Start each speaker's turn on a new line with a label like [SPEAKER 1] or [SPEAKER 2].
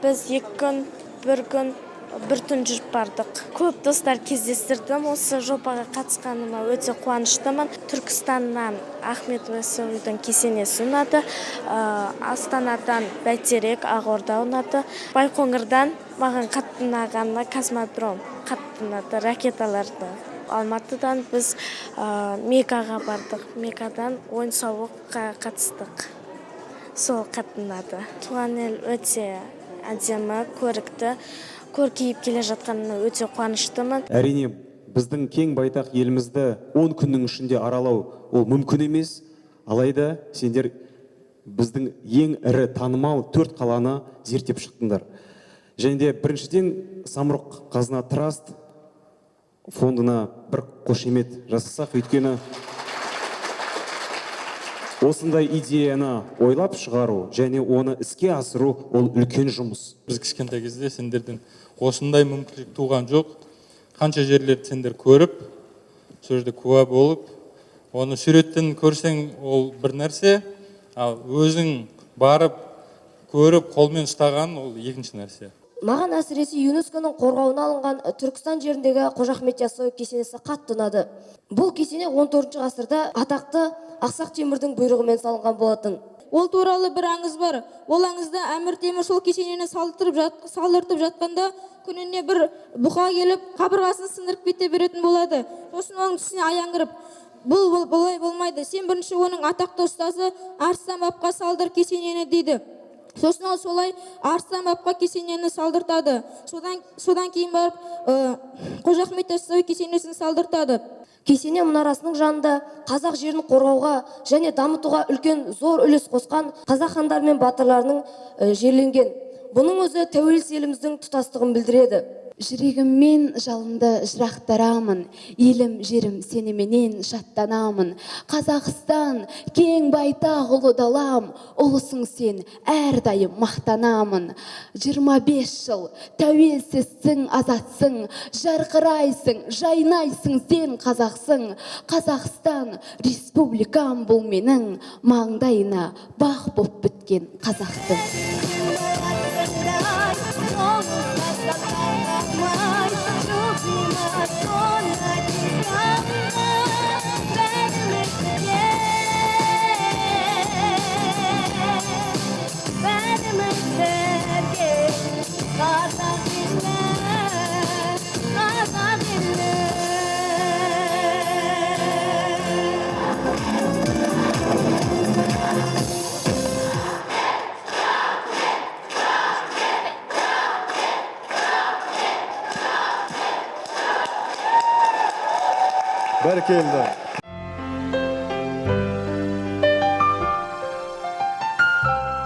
[SPEAKER 1] Біз 2 күн, 1 күн, 1 түн жүріп бардық. Көп достар кездестірдім. Осы жобаға қатысқаныма өте қуаныштымын. Түркістаннан Ахметов Яссауидің кесенесі ұнады. Астанадан Бәйтерек, Ақорда ұнады. Байқоңырдан маған қатты ұнағаны космодром, қатты ұнады, ракеталарды. Алматыдан біз Мекаға бардық. Мекадан ойын-сауыққа қатыстық. Сол қатты ұнады. Туған ел өте әдемі, көрікті. Көркейіп келе жатқанына өте қуаныштымын.
[SPEAKER 2] Әрине, біздің кең байтақ елімізді 10 күннің ішінде аралау ол мүмкін емес. Алайда сендер біздің ең ірі танымал 4 қаланы зерттеп шықтыңдар. Және де біріншіден Самұрық Қазына Траст фондына бір қошемет жасасақ, өйткені осындай идеяны ойлап шығару және оны іске асыру ол үлкен жұмыс.
[SPEAKER 3] Біз кішкентай кезде сендерден осындай мүмкіндік туған жоқ. Қанша жерлерді сендер көріп, сол жерде куә болып, оны суреттен көрсең ол бір нәрсе, ал өзің барып көріп қолмен ұстаған ол екінші нәрсе.
[SPEAKER 4] Маған әсіресе ЮНЕСКО-ның қорғауына алынған Түркістан жеріндегі Қожа Ахмет Яссауи кесенесі қатты ұнады. Бұл кесене 14 ғасырда атақты Ақсақ Темірдің бұйрығымен салынған болатын.
[SPEAKER 5] Ол туралы бір аңыз бар. Ол аңызда Әмір Темір сол кесенені салдыртып жатқанда күніне бір бұқа келіп, қабырғасын сындырып кете беретін болады. Сосын оның түсіне аяңғырып, бұл болай болмайды. Сен бірінші оның атақты ұстазы Арыстан бабқа салдыр кесенені дейді. Сосын ол солай Арыстан бабқа кесенені салдыртады. Содан кейін барып Қожа Ахмет Яссауи кесенесін салдыртады.
[SPEAKER 4] Кесене мұнарасының жанында қазақ жерін қорғауға және дамытуға үлкен зор үлес қосқан қазақ хандар мен батырларының жерленген. Бұның өзі тәуелсіз еліміздің тұтастығын білдіреді.
[SPEAKER 6] Жүрегіммен жалынды жырақтарамын, елім жерім сеніменен шаттанамын. Қазақстан, кең байтақ ұлы далам, ұлысың сен, әрдайым мақтанамын. 25 жыл тәуелсізсің, азатсың, жарқырайсың, жайнайсың сен қазақсың. Қазақстан, республикам бұл менің, маңдайына бақ боп біткен қазақтың.
[SPEAKER 7] Бәрекелді.